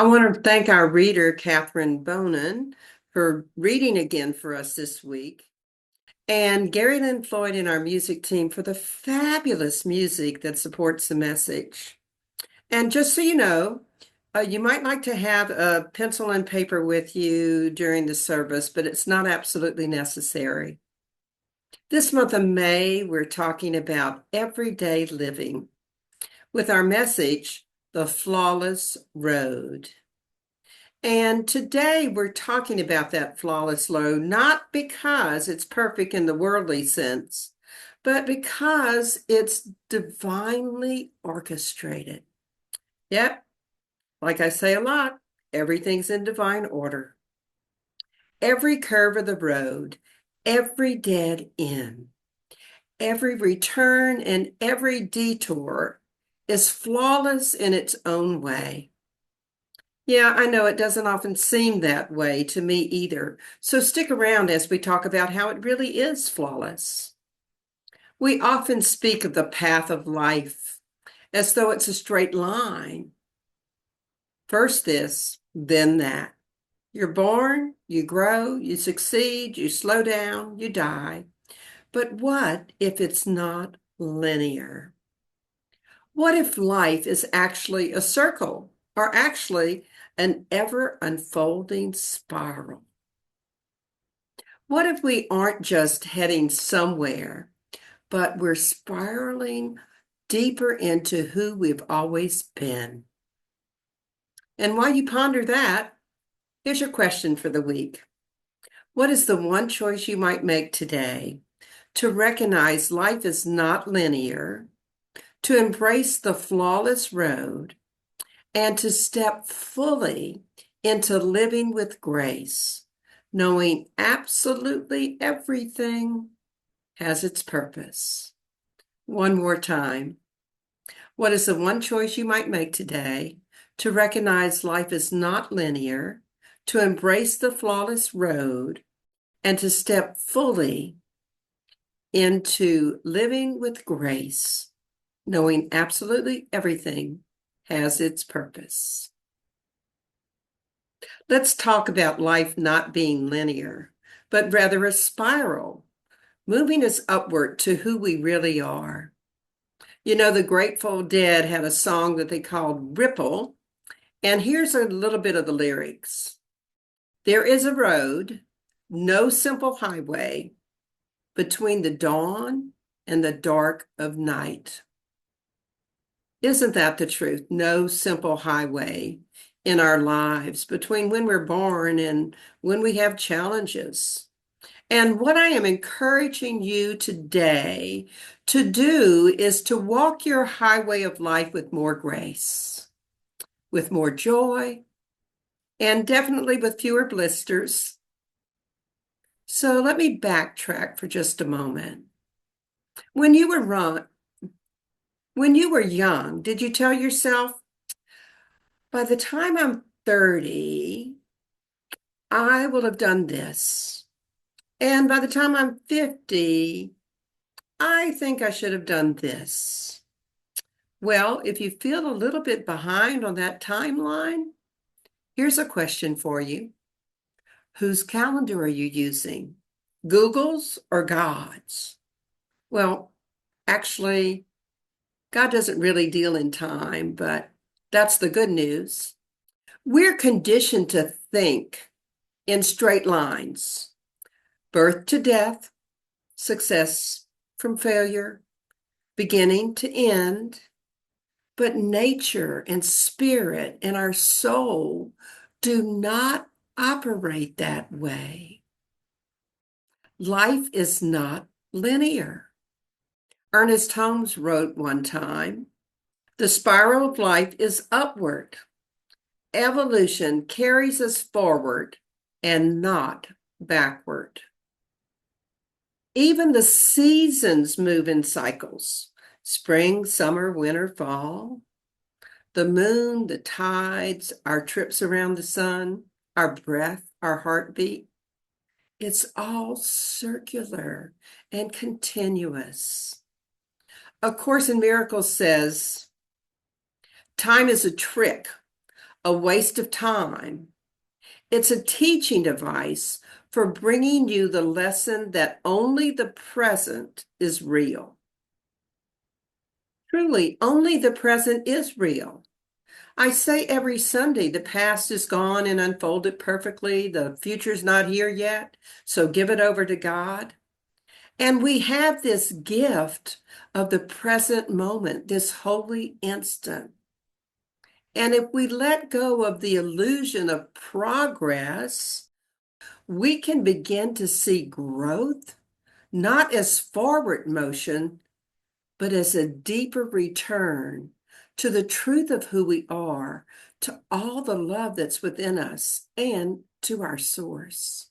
I want to thank our reader, Catherine Bonin, for reading again for us this week, and Gary Lynn Floyd and our music team for the fabulous music that supports the message. And just so you know, you might like to have a pencil and paper with you during the service, but it's not absolutely necessary. This month of May, we're talking about everyday living with our message, The Flawless Road. And today we're talking about that flawless road, not because it's perfect in the worldly sense, but because it's divinely orchestrated. Yep, like I say a lot, everything's in divine order. Every curve of the road, every dead end, every return, and every detour is flawless in its own way. Yeah, I know it doesn't often seem that way to me either. So stick around as we talk about how it really is flawless. We often speak of the path of life as though it's a straight line. First this, then that. You're born, you grow, you succeed, you slow down, you die. But what if it's not linear? What if life is actually a circle, or actually an ever unfolding spiral? What if we aren't just heading somewhere, but we're spiraling deeper into who we've always been? And while you ponder that, here's your question for the week. What is the one choice you might make today to recognize life is not linear, to embrace the flawless road, and to step fully into living with grace, knowing absolutely everything has its purpose? One more time. What is the one choice you might make today to recognize life is not linear, to embrace the flawless road, and to step fully into living with grace, knowing absolutely everything has its purpose? Let's talk about life not being linear, but rather a spiral, moving us upward to who we really are. You know, the Grateful Dead had a song that they called Ripple, and here's a little bit of the lyrics. There is a road, no simple highway, between the dawn and the dark of night. Isn't that the truth? No simple highway in our lives between when we're born and when we have challenges. And what I am encouraging you today to do is to walk your highway of life with more grace, with more joy, and definitely with fewer blisters. So let me backtrack for just a moment. When you were young, did you tell yourself, by the time I'm 30, I will have done this? And by the time I'm 50, I think I should have done this. Well, if you feel a little bit behind on that timeline, here's a question for you. Whose calendar are you using? Google's or God's? Well, actually, God doesn't really deal in time, but that's the good news. We're conditioned to think in straight lines, birth to death, success from failure, beginning to end. But nature and spirit and our soul do not operate that way. Life is not linear. Ernest Holmes wrote one time, the spiral of life is upward. Evolution carries us forward and not backward. Even the seasons move in cycles. Spring, summer, winter, fall. The moon, the tides, our trips around the sun, our breath, our heartbeat. It's all circular and continuous. A Course in Miracles says, time is a trick, a waste of time. It's a teaching device for bringing you the lesson that only the present is real. Truly, only the present is real. I say every Sunday, the past is gone and unfolded perfectly. The future's not here yet, so give it over to God. And we have this gift of the present moment, this holy instant. And if we let go of the illusion of progress, we can begin to see growth, not as forward motion, but as a deeper return to the truth of who we are, to all the love that's within us, and to our source.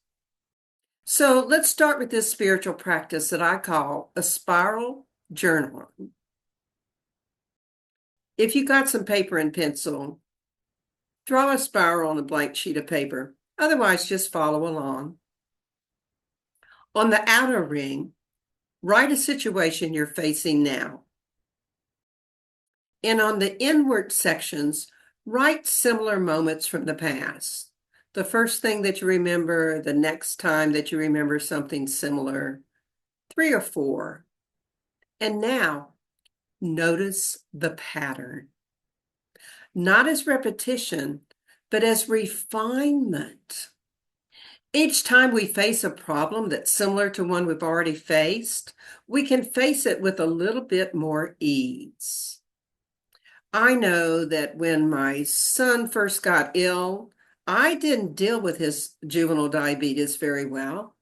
So let's start with this spiritual practice that I call a spiral journaling. If you got some paper and pencil, draw a spiral on a blank sheet of paper. Otherwise, just follow along. On the outer ring, write a situation you're facing now. And on the inward sections, write similar moments from the past. The first thing that you remember, the next time that you remember something similar, 3 or 4. And now, notice the pattern. Not as repetition, but as refinement. Each time we face a problem that's similar to one we've already faced, we can face it with a little bit more ease. I know that when my son first got ill, I didn't deal with his juvenile diabetes very well.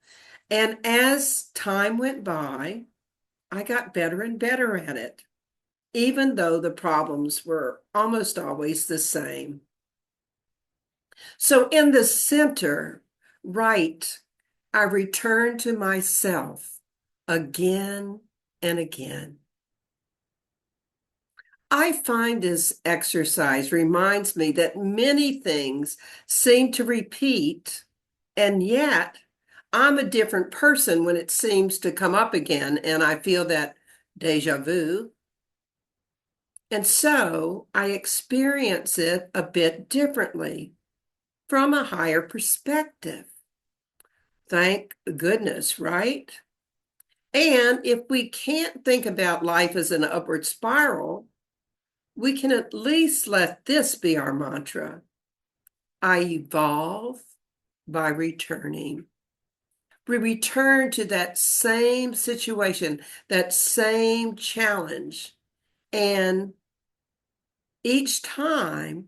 And as time went by, I got better and better at it, even though the problems were almost always the same. So in the center, write, I return to myself again and again. I find this exercise reminds me that many things seem to repeat, and yet I'm a different person when it seems to come up again, and I feel that deja vu. And so I experience it a bit differently from a higher perspective. Thank goodness, right? And if we can't think about life as an upward spiral, we can at least let this be our mantra. I evolve by returning. We return to that same situation, that same challenge, and each time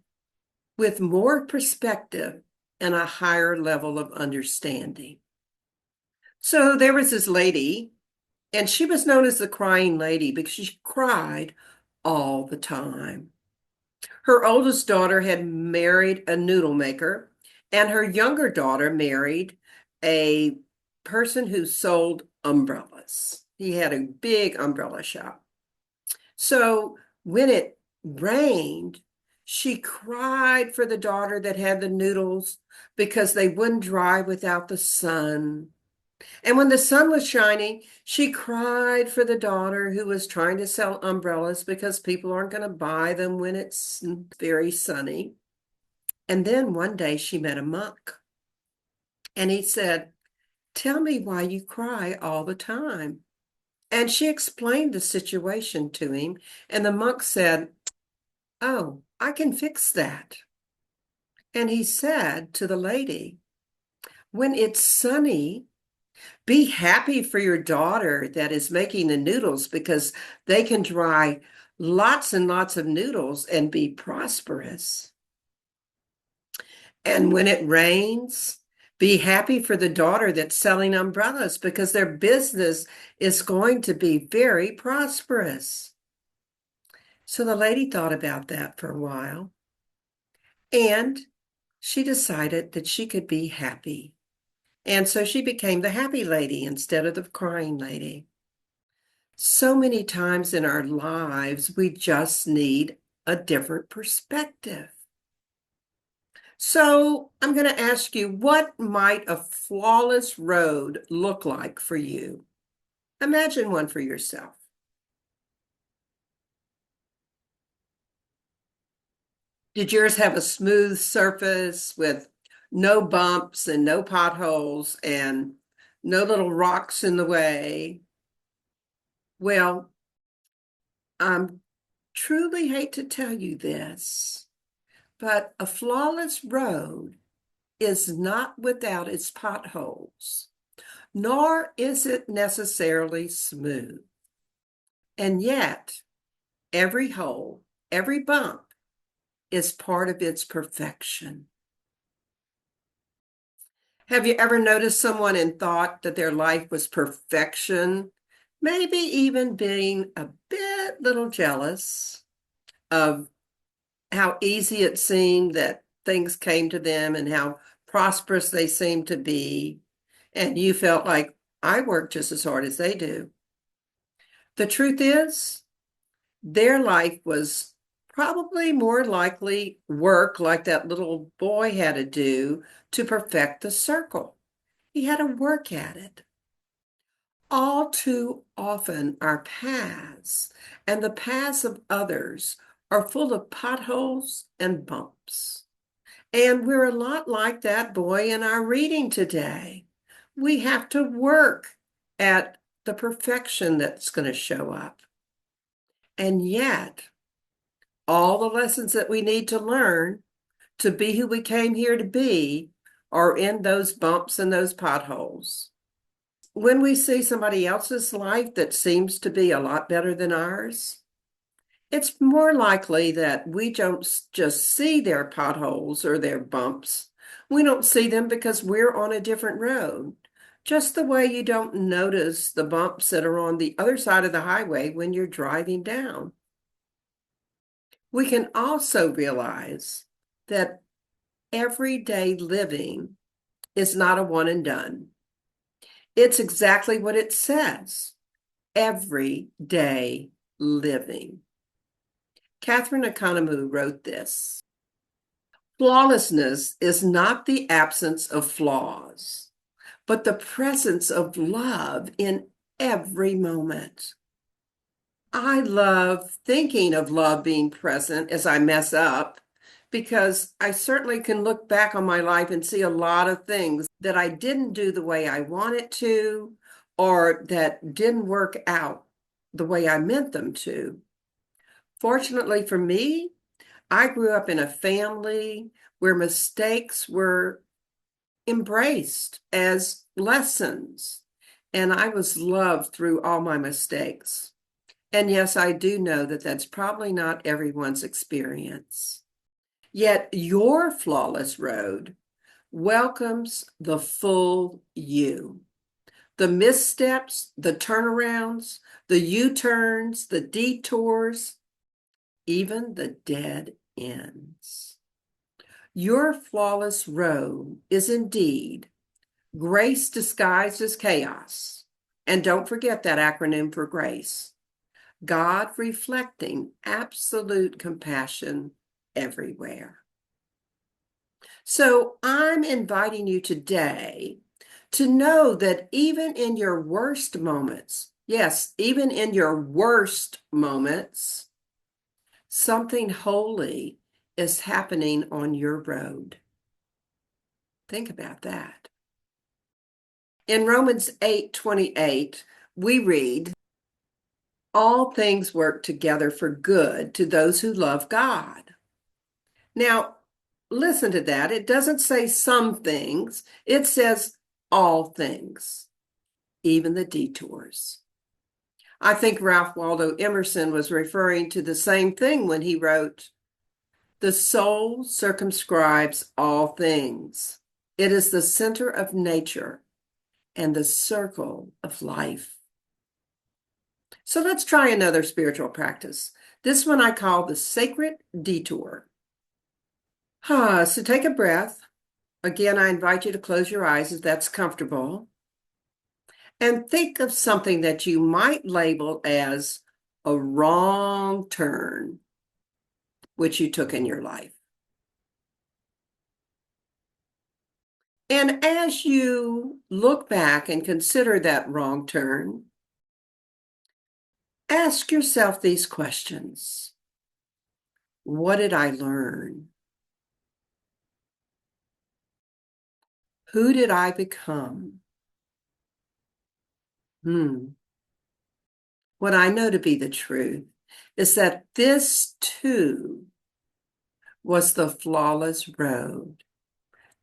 with more perspective and a higher level of understanding. So there was this lady, and she was known as the crying lady because she cried all the time. Her oldest daughter had married a noodle maker, and her younger daughter married a person who sold umbrellas. He had a big umbrella shop. So when it rained, she cried for the daughter that had the noodles because they wouldn't dry without the sun. And when the sun was shining, she cried for the daughter who was trying to sell umbrellas because people aren't going to buy them when it's very sunny. And then one day she met a monk. And he said, tell me why you cry all the time. And she explained the situation to him. And the monk said, oh, I can fix that. And he said to the lady, when it's sunny, be happy for your daughter that is making the noodles because they can dry lots and lots of noodles and be prosperous. And when it rains, be happy for the daughter that's selling umbrellas because their business is going to be very prosperous. So the lady thought about that for a while, and she decided that she could be happy. And so she became the happy lady instead of the crying lady. So many times in our lives, we just need a different perspective. So I'm going to ask you, what might a flawless road look like for you? Imagine one for yourself. Did yours have a smooth surface with no bumps and no potholes and no little rocks in the way? Well, I truly hate to tell you this, but a flawless road is not without its potholes, nor is it necessarily smooth. And yet, every hole, every bump is part of its perfection. Have you ever noticed someone and thought that their life was perfection? Maybe even being a bit little jealous of how easy it seemed that things came to them and how prosperous they seemed to be. And you felt like, I work just as hard as they do. The truth is, their life was probably more likely work like that little boy had to do to perfect the circle. He had to work at it. All too often, our paths and the paths of others are full of potholes and bumps. And we're a lot like that boy in our reading today. We have to work at the perfection that's going to show up. And yet, all the lessons that we need to learn to be who we came here to be are in those bumps and those potholes. When we see somebody else's life that seems to be a lot better than ours, it's more likely that we don't just see their potholes or their bumps. We don't see them because we're on a different road. Just the way you don't notice the bumps that are on the other side of the highway when you're driving down. We can also realize that everyday living is not a one and done. It's exactly what it says, everyday living. Katherine Economou wrote this: flawlessness is not the absence of flaws, but the presence of love in every moment. I love thinking of love being present as I mess up, because I certainly can look back on my life and see a lot of things that I didn't do the way I wanted to, or that didn't work out the way I meant them to. Fortunately for me, I grew up in a family where mistakes were embraced as lessons, and I was loved through all my mistakes. And yes, I do know that that's probably not everyone's experience. Yet your flawless road welcomes the full you. The missteps, the turnarounds, the U-turns, the detours, even the dead ends. Your flawless road is indeed grace disguised as chaos. And don't forget that acronym for grace. God reflecting absolute compassion everywhere. So I'm inviting you today to know that even in your worst moments, yes, even in your worst moments, something holy is happening on your road. Think about that. In Romans 8:28, we read, all things work together for good to those who love God. Now, listen to that. It doesn't say some things, it says all things, even the detours. I think Ralph Waldo Emerson was referring to the same thing when he wrote, the soul circumscribes all things. It is the center of nature and the circle of life. So let's try another spiritual practice. This one I call the sacred detour. So take a breath. Again, I invite you to close your eyes if that's comfortable. And think of something that you might label as a wrong turn, which you took in your life. And as you look back and consider that wrong turn, ask yourself these questions. What did I learn? Who did I become? What I know to be the truth is that this too was the flawless road.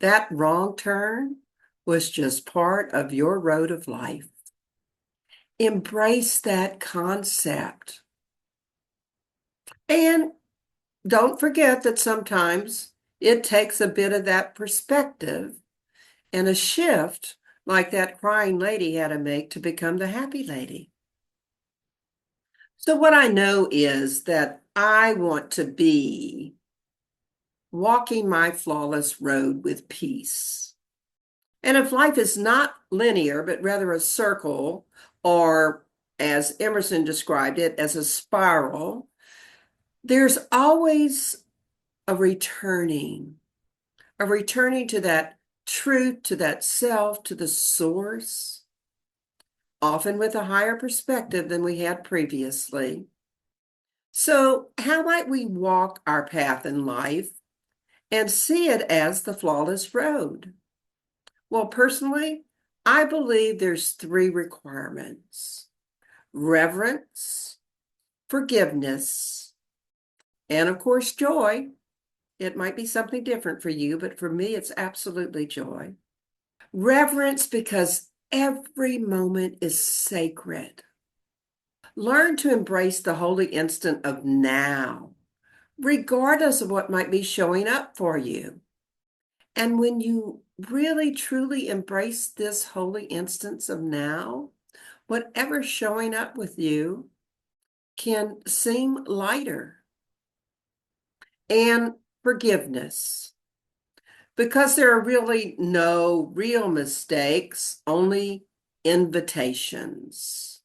That wrong turn was just part of your road of life. Embrace that concept. And don't forget that sometimes it takes a bit of that perspective and a shift, like that crying lady had to make to become the happy lady. So, what I know is that I want to be walking my flawless road with peace. And if life is not linear, but rather a circle, or as Emerson described it, as a spiral, there's always a returning to that truth, to that self, to the source, often with a higher perspective than we had previously. So, how might we walk our path in life and see it as the flawless road? Well, personally, I believe there's three requirements: reverence, forgiveness, and of course, joy. It might be something different for you, but for me, it's absolutely joy. Reverence because every moment is sacred. Learn to embrace the holy instant of now, regardless of what might be showing up for you. And when you really truly embrace this holy instance of now, whatever's showing up with you can seem lighter. And forgiveness, because there are really no real mistakes, only invitations.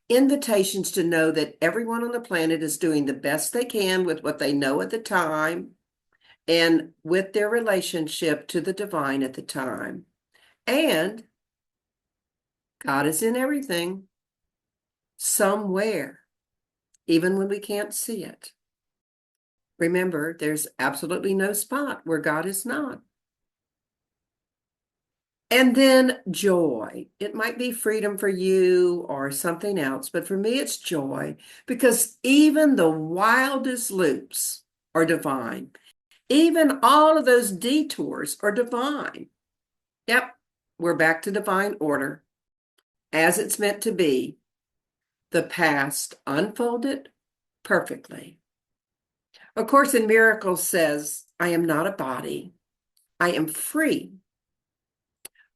Invitations to know that everyone on the planet is doing the best they can with what they know at the time and with their relationship to the divine at the time. And God is in everything, somewhere, even when we can't see it. Remember, there's absolutely no spot where God is not. And then joy. It might be freedom for you or something else, but for me, it's joy because even the wildest loops are divine. Even all of those detours are divine. Yep, we're back to divine order as it's meant to be. The past unfolded perfectly. A Course in Miracles says, I am not a body. I am free,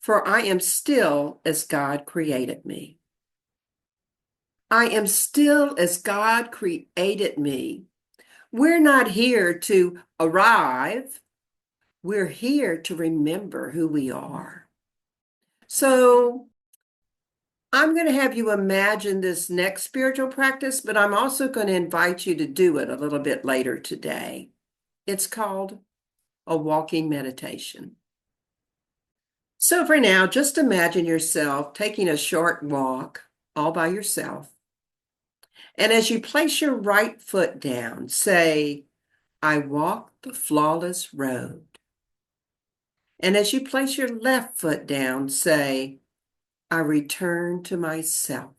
for I am still as God created me. I am still as God created me. We're not here to arrive. We're here to remember who we are. So I'm going to have you imagine this next spiritual practice, but I'm also going to invite you to do it a little bit later today. It's called a walking meditation. So for now, just imagine yourself taking a short walk all by yourself. And as you place your right foot down, say, I walk the flawless road. And as you place your left foot down, say, I return to myself.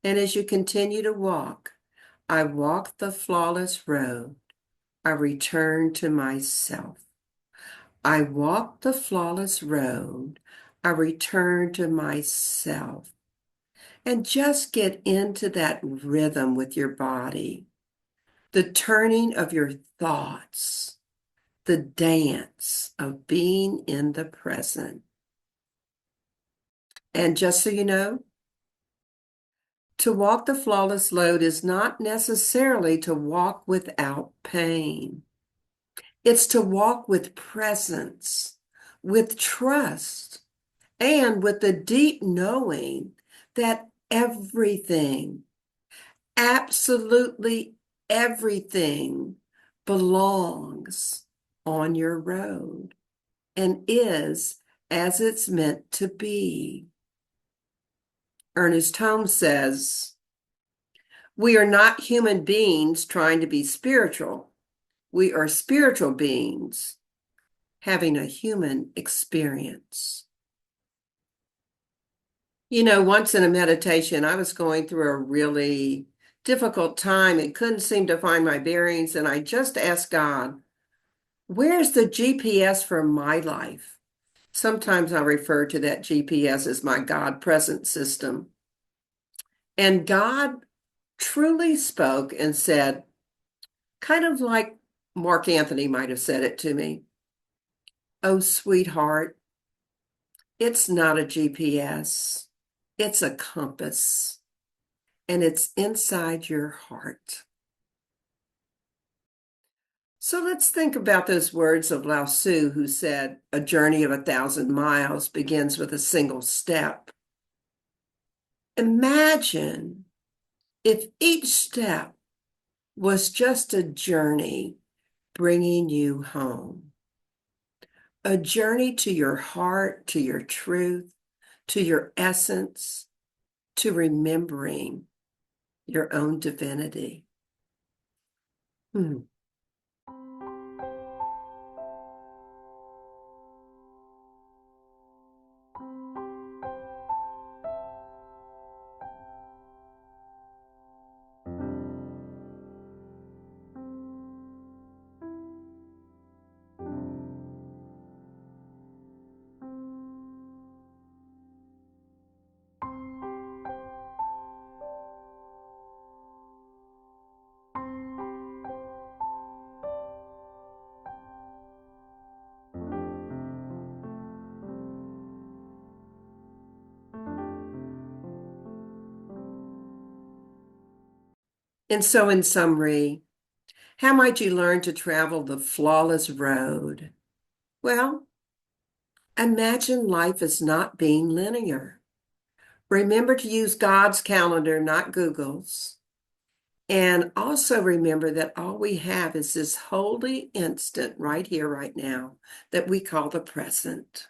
And as you continue to walk, I walk the flawless road. I return to myself. I walk the flawless road. I return to myself. And just get into that rhythm with your body, the turning of your thoughts, the dance of being in the present. And just so you know, to walk the flawless road is not necessarily to walk without pain. It's to walk with presence, with trust, and with the deep knowing that everything, absolutely everything, belongs on your road and is as it's meant to be. Ernest Holmes says, We are not human beings trying to be spiritual. We are spiritual beings having a human experience. Once in a meditation, I was going through a really difficult time and couldn't seem to find my bearings. And I just asked God, where's the GPS for my life? Sometimes I refer to that GPS as my God present system. And God truly spoke and said, kind of like Mark Anthony might have said it to me, "Oh, sweetheart, it's not a GPS, it's a compass, and it's inside your heart." So let's think about those words of Lao Tzu, who said, "A journey of 1,000 miles begins with a single step." Imagine if each step was just a journey bringing you home, a journey to your heart, to your truth, to your essence, to remembering your own divinity. Hmm. And so, in summary, how might you learn to travel the flawless road? Well, imagine life as not being linear. Remember to use God's calendar, not Google's. And also remember that all we have is this holy instant right here, right now, that we call the present.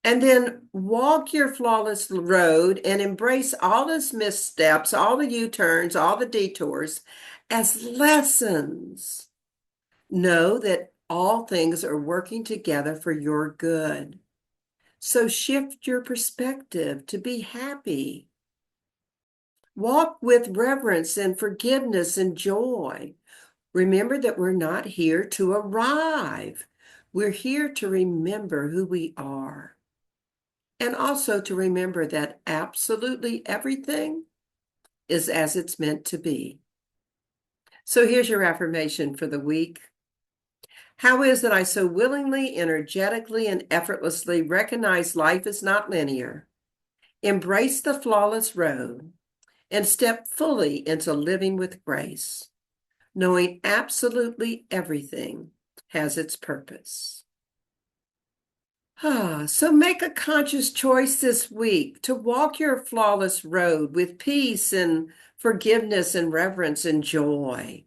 And then walk your flawless road and embrace all those missteps, all the U-turns, all the detours as lessons. Know that all things are working together for your good. So shift your perspective to be happy. Walk with reverence and forgiveness and joy. Remember that we're not here to arrive. We're here to remember who we are. And also to remember that absolutely everything is as it's meant to be. So here's your affirmation for the week. How is that I so willingly, energetically, and effortlessly recognize life is not linear, embrace the flawless road, and step fully into living with grace, knowing absolutely everything has its purpose. So make a conscious choice this week to walk your flawless road with peace and forgiveness and reverence and joy.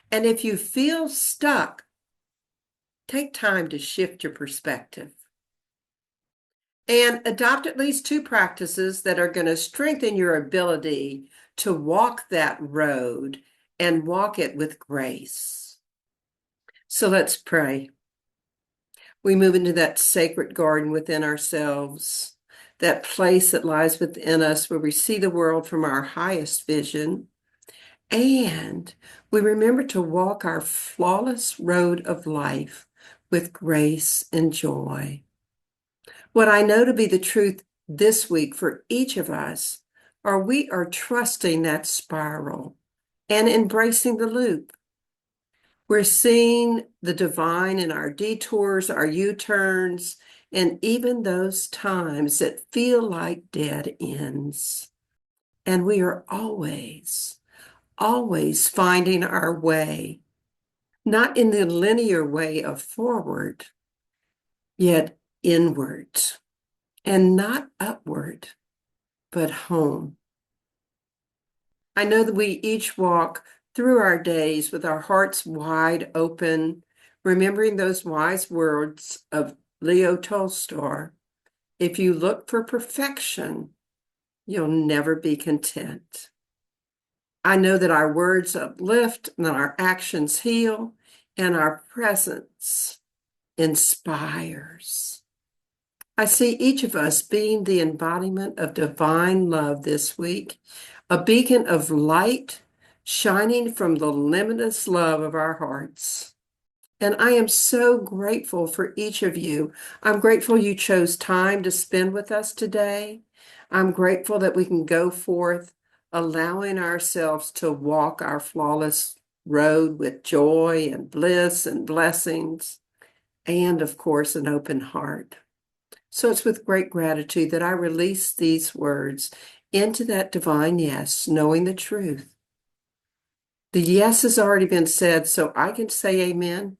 And if you feel stuck, take time to shift your perspective and adopt at least 2 practices that are going to strengthen your ability to walk that road and walk it with grace. So let's pray. We move into that sacred garden within ourselves, that place that lies within us where we see the world from our highest vision. And we remember to walk our flawless road of life with grace and joy. What I know to be the truth this week for each of us are we are trusting that spiral and embracing the loop. We're seeing the divine in our detours, our U-turns, and even those times that feel like dead ends. And we are always finding our way, not in the linear way of forward, yet inward, and not upward, but home. I know that we each walk through our days with our hearts wide open, remembering those wise words of Leo Tolstoy. If you look for perfection, you'll never be content. I know that our words uplift and that our actions heal and our presence inspires. I see each of us being the embodiment of divine love this week, a beacon of light shining from the limitless love of our hearts. And I am so grateful for each of you. I'm grateful you chose time to spend with us today. I'm grateful that we can go forth, allowing ourselves to walk our flawless road with joy and bliss and blessings, and of course, an open heart. So it's with great gratitude that I release these words into that divine yes, knowing the truth. The yes has already been said, so I can say amen,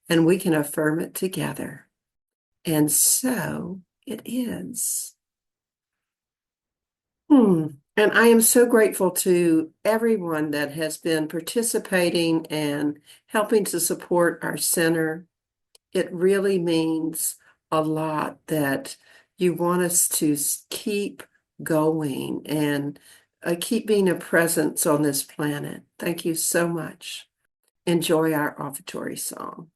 and we can affirm it together. And so it is. And I am so grateful to everyone that has been participating and helping to support our center. It really means a lot that you want us to keep going and keep being a presence on this planet. Thank you so much. Enjoy our offertory song.